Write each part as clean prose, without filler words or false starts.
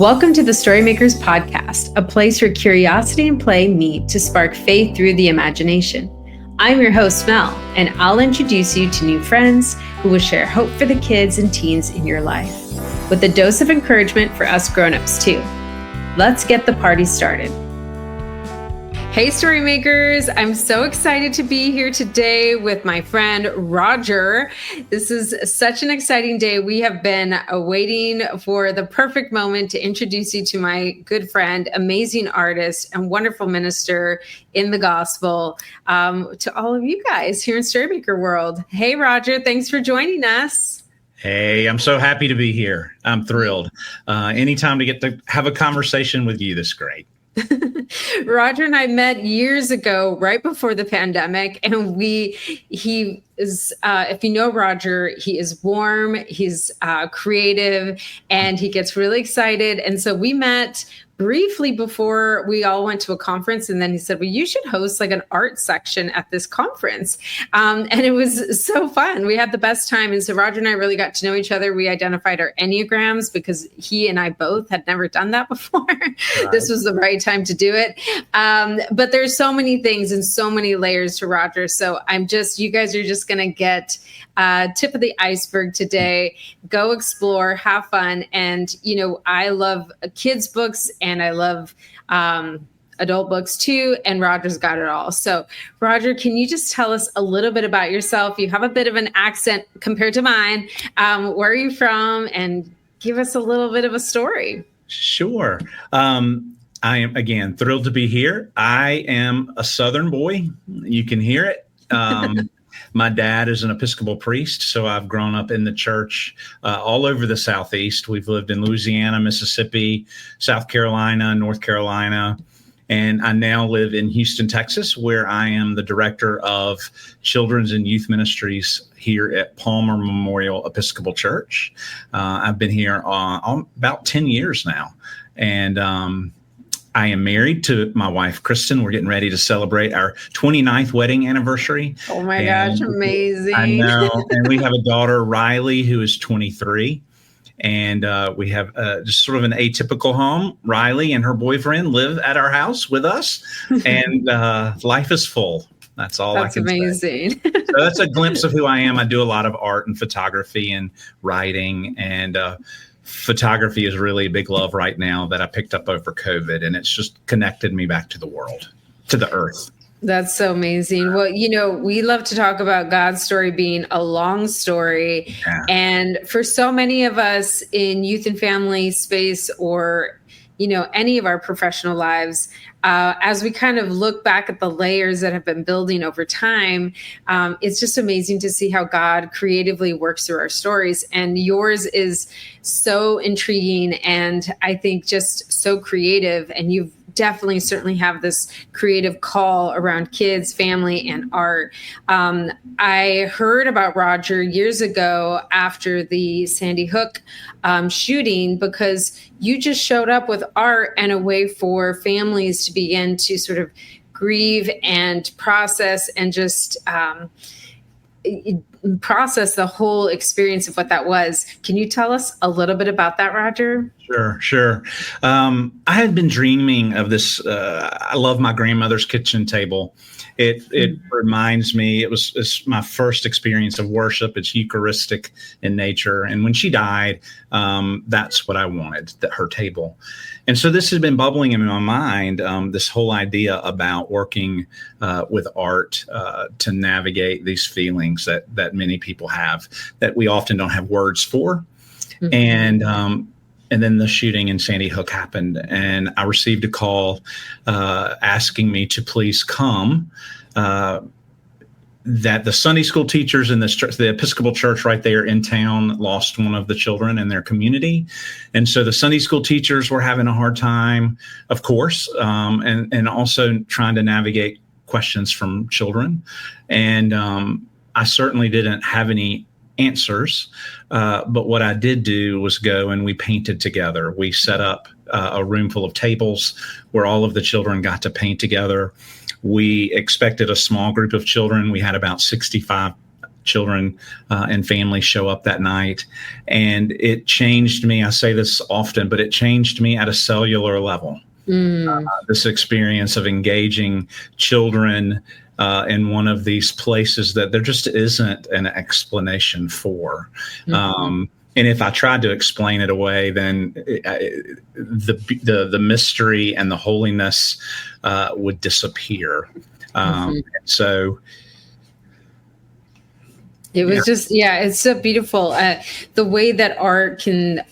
Welcome to the Storymakers Podcast, a place where curiosity and play meet to spark faith through the imagination. I'm your host, Mel, and I'll introduce you to new friends who will share hope for the kids and teens in your life, with a dose of encouragement for us grown-ups too. Let's get the party started. Hey, Storymakers! I'm so excited to be here today with my friend Roger. This is such an exciting day. We have been waiting for the perfect moment to introduce you to my good friend, amazing artist, and wonderful minister in the gospel, to all of you guys here in Storymaker World. Hey, Roger, thanks for joining us. Hey, I'm so happy to be here. I'm thrilled. Anytime to get to have a conversation with you, this is great. Roger and I met years ago, right before the pandemic, and he is, if you know Roger, he is warm, he's creative, and he gets really excited. And so we met briefly before we all went to a conference, and then he said, well, you should host like an art section at this conference. And it was so fun. We had the best time. And so Roger and I really got to know each other. We identified our Enneagrams because he and I both had never done that before. Right. This was the right time to do it. But there's so many things and so many layers to Roger. So you guys are just going to get tip of the iceberg today. Go explore, have fun. And, I love kids' books and I love adult books too. And Roger's got it all. So Roger, can you just tell us a little bit about yourself? You have a bit of an accent compared to mine. Where are you from? And give us a little bit of a story. Sure. I am, again, thrilled to be here. I am a Southern boy. You can hear it. My dad is an Episcopal priest, so I've grown up in the church all over the Southeast. We've lived in Louisiana, Mississippi, South Carolina, North Carolina, and I now live in Houston, Texas, where I am the director of children's and youth ministries here at Palmer Memorial Episcopal Church. I've been here about 10 years now, and I am married to my wife, Kristen. We're getting ready to celebrate our 29th wedding anniversary. Oh my gosh, amazing. I know. And we have a daughter, Riley, who is 23. And we have just sort of an atypical home. Riley and her boyfriend live at our house with us. And life is full. That's all I can amazing. say. So that's a glimpse of who I am. I do a lot of art and photography and writing, and photography is really a big love right now that I picked up over COVID, and it's just connected me back to the world, to the earth. That's so amazing. Well, we love to talk about God's story being a long story. Yeah. And for so many of us in youth and family space, or any of our professional lives, as we kind of look back at the layers that have been building over time, it's just amazing to see how God creatively works through our stories. And yours is so intriguing and I think just so creative. And you've certainly have this creative call around kids, family, and art. I heard about Roger years ago after the Sandy Hook shooting, because you just showed up with art and a way for families to begin to sort of grieve and process and just process the whole experience of what that was. Can you tell us a little bit about that, Roger? Sure. I had been dreaming of this. I love my grandmother's kitchen table. It reminds me, it's my first experience of worship. It's Eucharistic in nature. And when she died, that's what I wanted, her table. And so this has been bubbling in my mind, this whole idea about working with art to navigate these feelings that many people have, that we often don't have words for. Mm-hmm. And then the shooting in Sandy Hook happened, and I received a call asking me to please come. That the Sunday school teachers in the Episcopal church right there in town lost one of the children in their community. And so the Sunday school teachers were having a hard time, of course, and also trying to navigate questions from children. And I certainly didn't have any answers. But what I did do was go and we painted together. We set up a room full of tables where all of the children got to paint together. We expected a small group of children. We had about 65 children and families show up that night. And it changed me. I say this often, but it changed me at a cellular level. This experience of engaging children in one of these places that there just isn't an explanation for. And if I tried to explain it away, then the mystery and the holiness would disappear. So it was it's so beautiful. The way that art can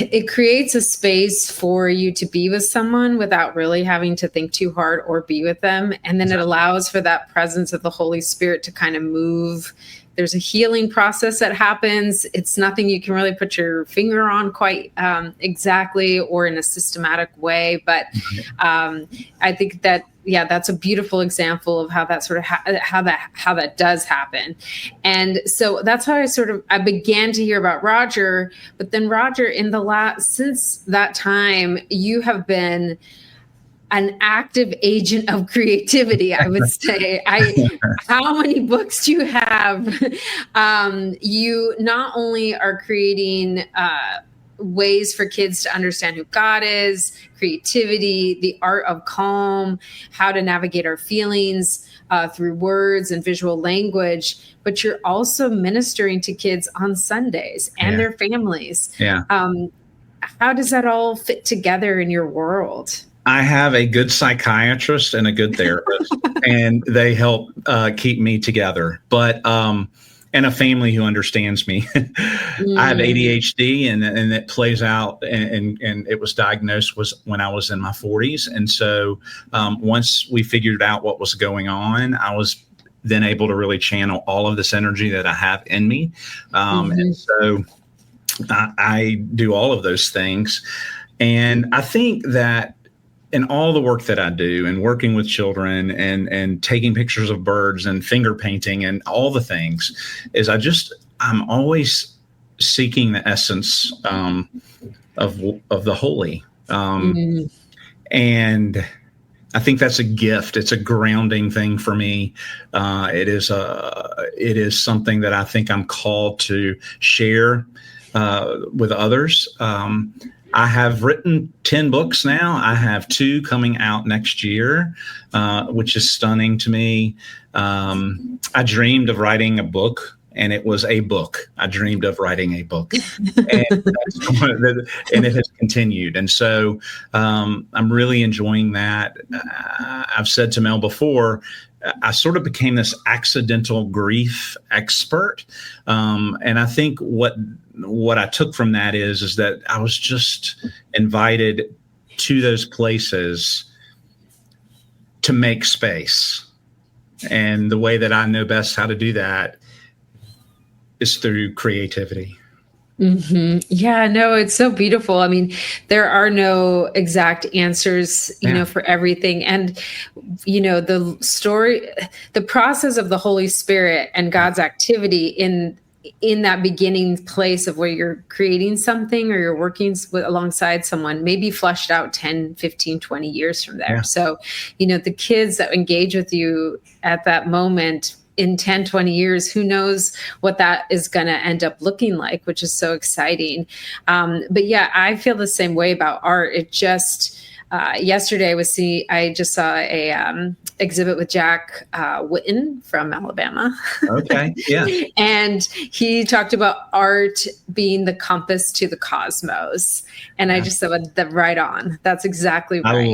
it creates a space for you to be with someone without really having to think too hard or be with them. And then it allows for that presence of the Holy Spirit to kind of move. There's a healing process that happens. It's nothing you can really put your finger on quite exactly or in a systematic way. But I think that, that's a beautiful example of how that sort of how that does happen. And so that's how I began to hear about Roger. But then Roger, since that time, you have been an active agent of creativity, I would say. How many books do you have? You not only are creating ways for kids to understand who God is, creativity, the art of calm, how to navigate our feelings through words and visual language, but you're also ministering to kids on Sundays and their families. How does that all fit together in your world? I have a good psychiatrist and a good therapist, and they help keep me together. But and a family who understands me. I have ADHD, and it plays out, and it was diagnosed when I was in my 40s. And so once we figured out what was going on, I was then able to really channel all of this energy that I have in me. And so I do all of those things. And I think that in all the work that I do and working with children and taking pictures of birds and finger painting and all the things is I'm always seeking the essence of the holy. And I think that's a gift. It's a grounding thing for me. It is something that I think I'm called to share with others. I have written 10 books now. I have 2 coming out next year, which is stunning to me. I dreamed of writing a book, and it was a book. I dreamed of writing a book, and it has continued. And so I'm really enjoying that. I've said to Mel before, I sort of became this accidental grief expert. And I think what I took from that is that I was just invited to those places to make space. And the way that I know best how to do that is through creativity. Yeah, no, it's so beautiful. I mean, there are no exact answers, for everything. And, the process of the Holy Spirit and God's activity in that beginning place of where you're creating something or you're working alongside someone may be fleshed out 10, 15, 20 years from there. So, the kids that engage with you at that moment in 10, 20 years, who knows what that is going to end up looking like, which is so exciting. But yeah, I feel the same way about art. It just, yesterday I just saw a exhibit with Jack Whitten from Alabama. Okay, yeah. And he talked about art being the compass to the cosmos. And I just said, right on. That's exactly right.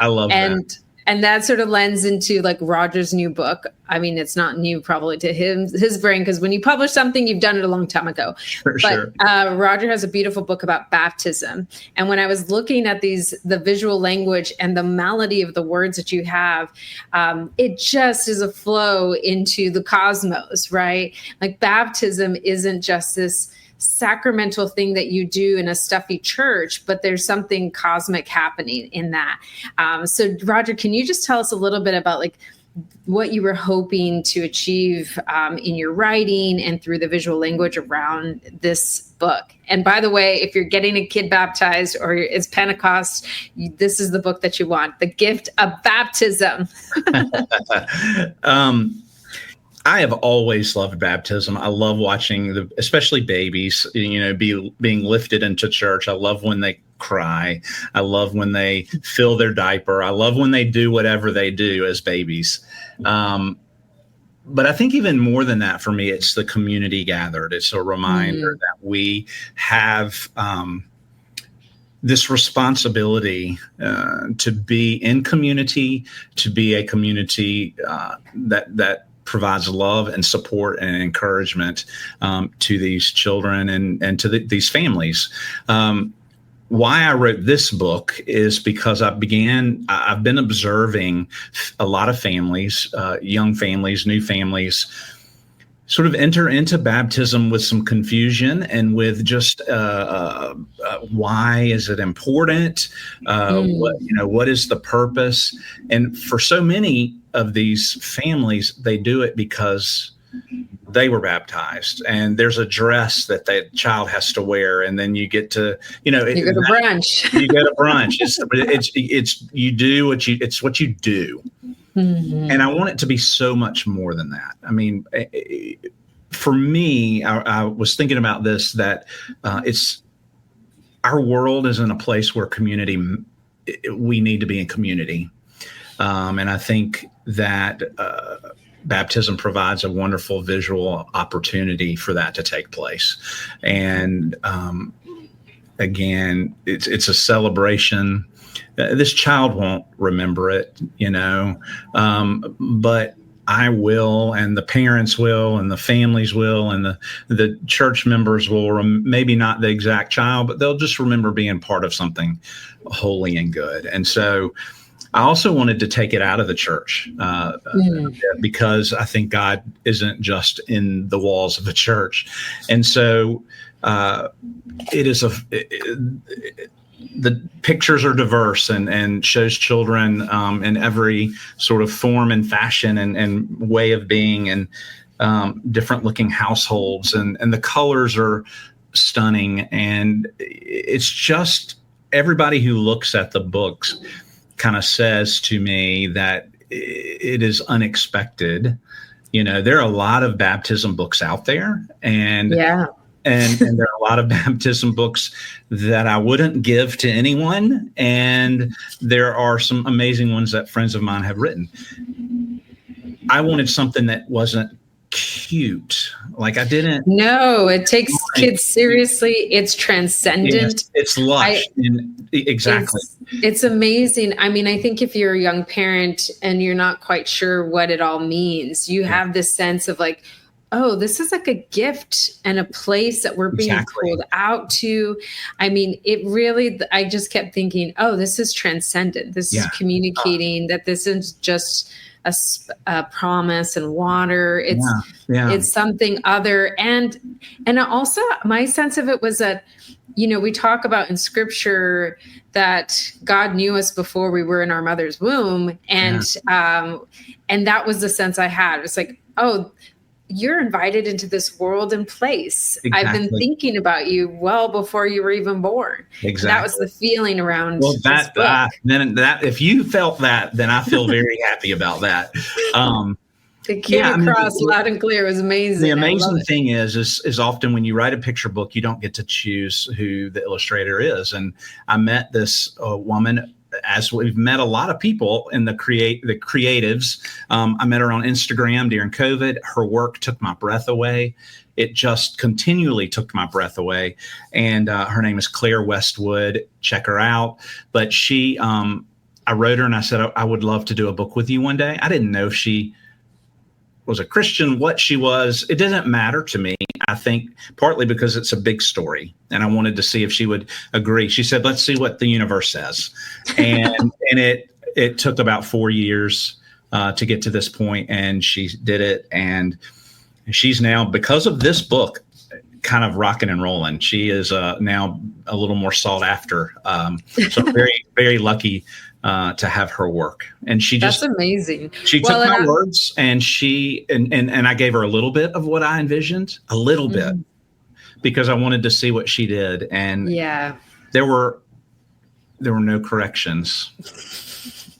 I love that. And that sort of lends into like Roger's new book. I mean, it's not new probably to his brain, because when you publish something, you've done it a long time ago. But Roger has a beautiful book about baptism. And when I was looking at the visual language and the melody of the words that you have, it just is a flow into the cosmos, right? Like baptism isn't just this sacramental thing that you do in a stuffy church, but there's something cosmic happening in that. So Roger, can you just tell us a little bit about like what you were hoping to achieve in your writing and through the visual language around this book? And by the way, if you're getting a kid baptized or it's Pentecost, this is the book that you want, The Gift of Baptism. I have always loved baptism. I love watching especially babies, being lifted into church. I love when they cry. I love when they fill their diaper. I love when they do whatever they do as babies. But I think even more than that, for me, it's the community gathered. It's a reminder that we have this responsibility to be in community, to be a community that provides love and support and encouragement to these children and to these families. Why I wrote this book is because I've been observing a lot of families, young families, new families, sort of enter into baptism with some confusion and with just why is it important? What is the purpose? And for so many of these families, they do it because they were baptized, and there's a dress that the child has to wear, and then you get to, you go to brunch. You go to brunch. It's you do what you. It's what you do. Mm-hmm. And I want it to be so much more than that. I mean, for me, I was thinking about this, that it's our world is in a place where we need to be in community. And I think that baptism provides a wonderful visual opportunity for that to take place. And again, it's a celebration. This child won't remember it, but I will, and the parents will, and the families will, and the church members will. Maybe not the exact child, but they'll just remember being part of something holy and good. And so I also wanted to take it out of the church because I think God isn't just in the walls of the church. And so the pictures are diverse and shows children in every sort of form and fashion and way of being, and different looking households, and the colors are stunning. And it's just, everybody who looks at the books kind of says to me that it is unexpected. There are a lot of baptism books out there, and there are a lot of baptism books that I wouldn't give to anyone, and there are some amazing ones that friends of mine have written. I wanted something that wasn't cute. Like, I didn't. No, it takes kids seriously. It's transcendent. Yes, it's lush. Exactly. It's amazing. I mean, I think if you're a young parent and you're not quite sure what it all means, you have this sense of like, oh, this is like a gift and a place that we're being pulled out to. I mean, I just kept thinking, oh, this is transcendent. This is communicating that this is just a promise and water. It's something other. And also my sense of it was that, we talk about in scripture that God knew us before we were in our mother's womb. And that was the sense I had. It's like, oh, you're invited into this world and place. Exactly. I've been thinking about you well before you were even born. Exactly. That was the feeling around this book. Then if you felt that, then I feel very happy about that. It came across loud and clear. It was amazing. The amazing thing is often when you write a picture book, you don't get to choose who the illustrator is. And I met this woman, as we've met a lot of people in the creatives. I met her on Instagram during COVID. Her work took my breath away. It just continually took my breath away. And her name is Claire Westwood. Check her out. But I wrote her and I said, I would love to do a book with you one day. I didn't know if she was a Christian, what she was. It doesn't matter to me. I think partly because it's a big story and I wanted to see if she would agree. She said, let's see what the universe says. And it took about 4 years to get to this point, and she did it. And she's now, because of this book, kind of rocking and rolling. She is now a little more sought after. So I'm very, very lucky to have her work. And that's amazing. She took my words and and I gave her a little bit of what I envisioned, a little bit, because I wanted to see what she did. And there were no corrections.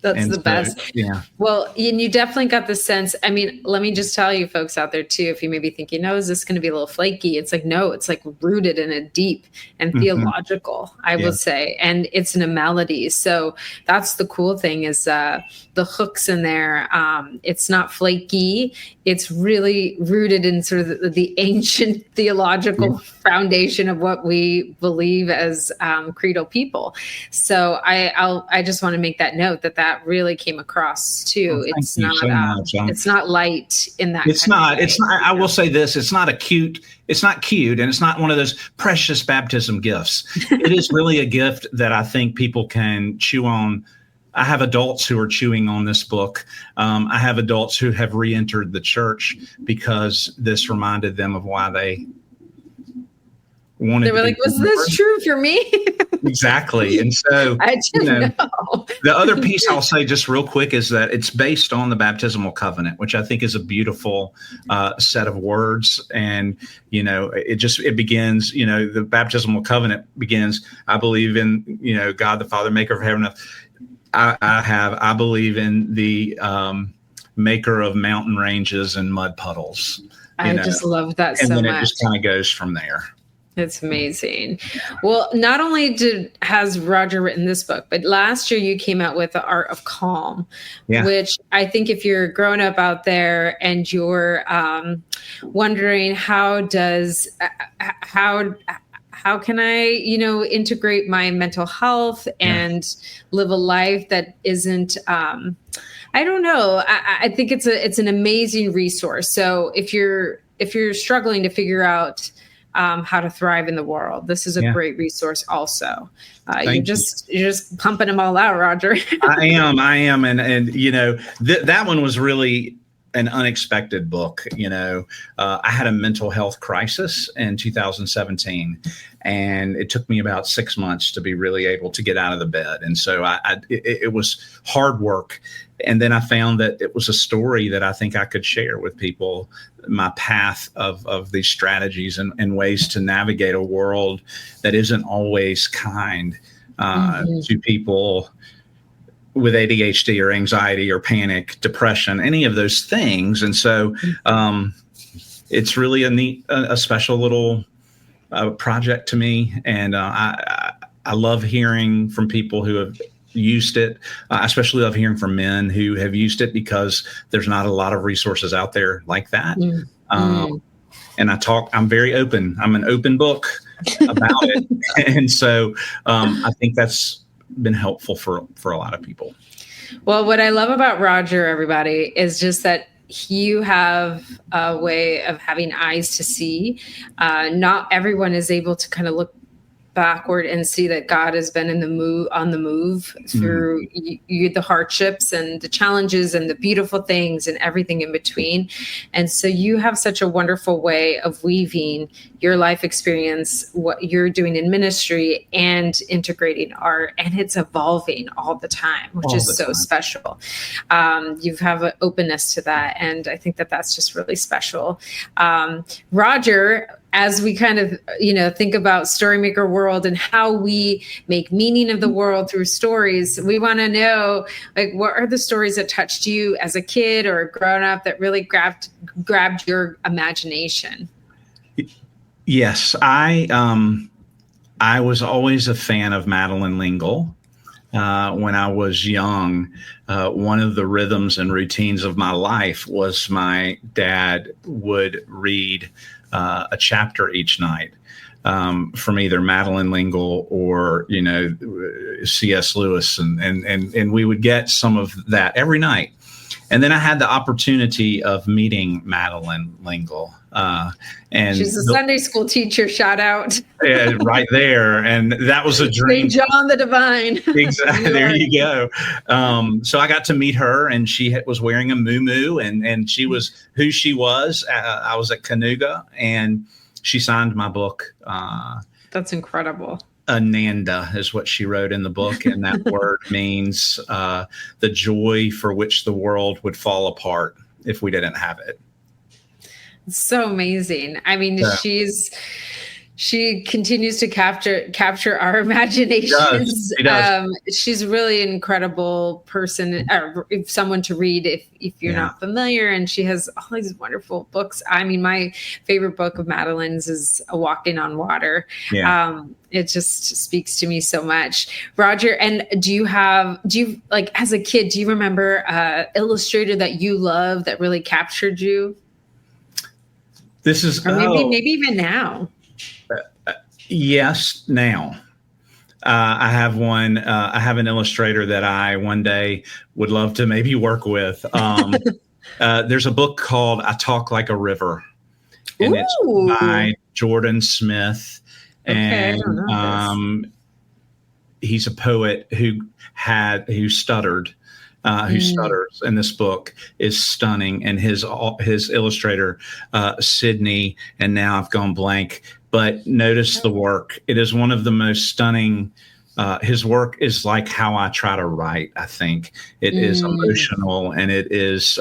That's And the so, best. yeah. Well, and you definitely got the sense. I mean, let me just tell you folks out there too, if you may be thinking, no, is this going to be a little flaky? It's like, no, it's like rooted in a deep and Mhm. theological, I Yeah. will say. And it's in a melody. So that's the cool thing is the hooks in there. It's not flaky. It's really rooted in sort of the ancient theological foundation of what we believe as creedal people. So I just want to make that note that really came across too. Well, thank you so much. It's not light in that. It's kind of not. way, It's not. I will say this: it's not a cute. It's not cute, and it's not one of those precious baptism gifts. It is really a gift that I think people can chew on. I have adults who are chewing on this book. I have adults who have re-entered the church because this reminded them of why they wanted. They were like, "Was this true for me?" Exactly, and so I didn't know. The other piece I'll say just real quick is that it's based on the baptismal covenant, which I think is a beautiful set of words. And, it begins, the baptismal covenant begins, I believe in, God, the Father, maker of heaven. I believe in the maker of mountain ranges and mud puddles. I just love that so much. And then it just kind of goes from there. It's amazing. Well, not only has Roger written this book, but last year you came out with The Art of Calm, which I think if you're growing up out there and you're wondering how can I, integrate my mental health and live a life that isn't, I don't know. I think it's an amazing resource. So if you're struggling to figure out how to thrive in the world, this is a great resource also. You're just pumping them all out, Roger. I am. And that one was really an unexpected book. I had a mental health crisis in 2017, and it took me about 6 months to be really able to get out of the bed. And so it was hard work. And then I found that it was a story that I think I could share with people, my path of these strategies and ways to navigate a world that isn't always kind to people with ADHD or anxiety or panic, depression, any of those things. And so it's really a special little project to me. And I love hearing from people who have used it. I especially love hearing from men who have used it because there's not a lot of resources out there like that. And I'm very open. I'm an open book about it. And so I think that's been helpful for a lot of people. Well, what I love about Roger, everybody, is just that you have a way of having eyes to see. Not everyone is able to kind of look backward and see that God has been on the move through the hardships and the challenges and the beautiful things and everything in between. And so you have such a wonderful way of weaving your life experience, what you're doing in ministry, and integrating art, and it's evolving all the time, which is so special. You have an openness to that, and I think that that's just really special. Roger, as we kind of, think about Storymaker World and how we make meaning of the world through stories, we want to know, like, what are the stories that touched you as a kid or a grown up that really grabbed your imagination? Yes, I was always a fan of Madeleine L'Engle. When I was young, one of the rhythms and routines of my life was my dad would read a chapter each night from either Madeleine L'Engle or C.S. Lewis, and we would get some of that every night. And then I had the opportunity of meeting Madeleine L'Engle. And she's a Sunday school teacher, shout out. Right there. And that was a dream. St. John the Divine. Exactly. There you go. So I got to meet her, and she was wearing a muumuu, and she was who she was. I was at Canuga, and she signed my book. That's incredible. Ananda is what she wrote in the book. And that word means the joy for which the world would fall apart if we didn't have it. It's so amazing. I mean, she's She continues to capture our imaginations. She does. She's really an incredible person, or someone to read if you're not familiar. And she has all these wonderful books. I mean, my favorite book of Madeline's is A Walking on Water. Yeah. It just speaks to me so much. Roger, and do you like as a kid, do you remember illustrator that you loved that really captured you? This is or maybe even now. Yes, now. I have one. I have an illustrator that I one day would love to maybe work with. There's a book called I Talk Like a River, and it's by Jordan Smith. And he's a poet who stuttered. Who stutters, and this book is stunning. And his illustrator, Sydney, and now I've gone blank, but notice the work. It is one of the most stunning. His work is like how I try to write. I think it is emotional, and it is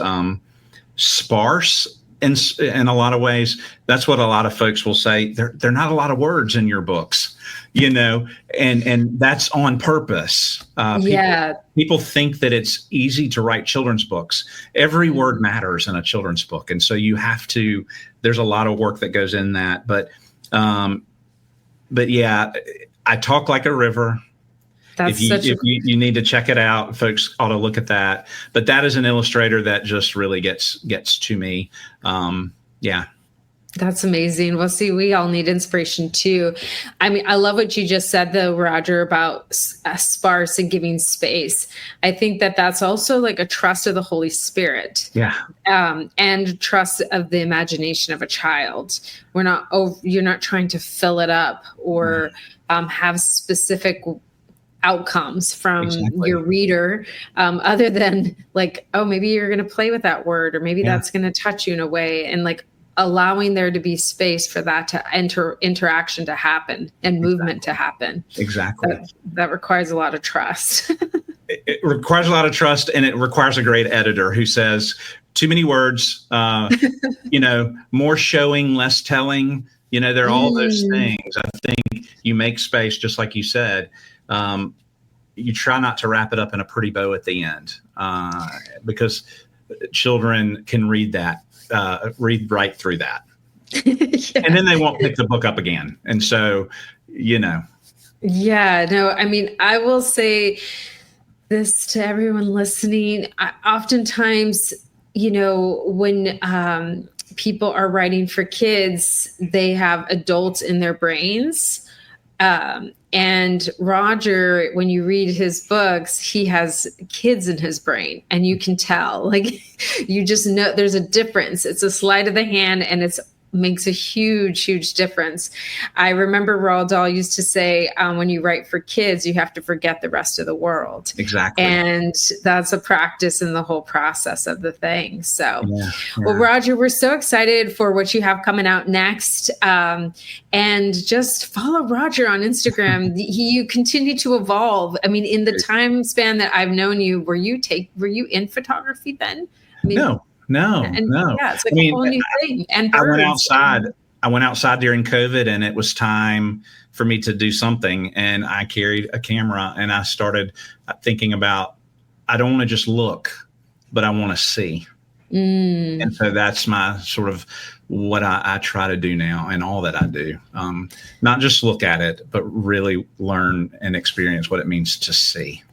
sparse in a lot of ways. That's what a lot of folks will say. There are not a lot of words in your books, and that's on purpose. People think that it's easy to write children's books. Every word matters in a children's book. And so you have to, there's a lot of work that goes in that, but yeah, I Talk Like a River. If you need to check it out, folks ought to look at that. But that is an illustrator that just really gets to me. Yeah. That's amazing. Well, see, we all need inspiration too. I mean, I love what you just said though, Roger, about sparse and giving space. I think that that's also like a trust of the Holy Spirit. Yeah. And trust of the imagination of a child. You're not trying to fill it up or have specific outcomes from your reader, other than like, oh, maybe you're going to play with that word, or maybe that's going to touch you in a way, and like allowing there to be space for that to interaction to happen and movement to happen. Exactly. That requires a lot of trust. It requires a lot of trust, and it requires a great editor who says too many words, more showing, less telling, there are all those things. I think you make space, just like you said. You try not to wrap it up in a pretty bow at the end, because children can read right through that. And then they won't pick the book up again. And so, Yeah, no, I mean, I will say this to everyone listening. Oftentimes, when people are writing for kids, they have adults in their brains. And Roger, when you read his books, he has kids in his brain, and you can tell, like, you just know there's a difference. It's a sleight of the hand, and it's makes a huge, huge difference. I remember Roald Dahl used to say, when you write for kids, you have to forget the rest of the world. Exactly. And that's a practice in the whole process of the thing. So, well, Roger, we're so excited for what you have coming out next. And just follow Roger on Instagram. You continue to evolve. I mean, in the time span that I've known you, were you in photography then? I mean, No. Yeah, it's like a whole new thing. And I went outside during COVID, and it was time for me to do something. And I carried a camera, and I started thinking about, I don't want to just look, but I want to see. And so that's my sort of what I try to do now, and all that I do. Not just look at it, but really learn and experience what it means to see.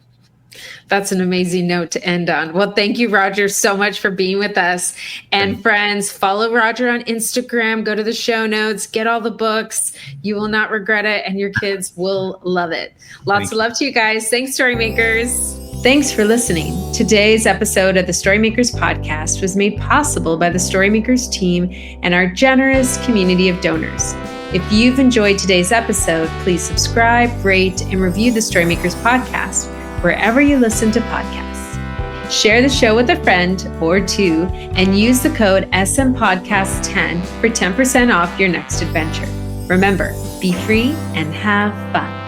That's an amazing note to end on. Well, thank you, Roger, so much for being with us. And friends, follow Roger on Instagram, go to the show notes, get all the books. You will not regret it, and your kids will love it. Lots of love to you guys. Thanks, Storymakers. Thanks for listening. Today's episode of the Storymakers podcast was made possible by the Storymakers team and our generous community of donors. If you've enjoyed today's episode, please subscribe, rate, and review the Storymakers podcast wherever you listen to podcasts. Share the show with a friend or two, and use the code SMPodcast10 for 10% off your next adventure. Remember, be free and have fun.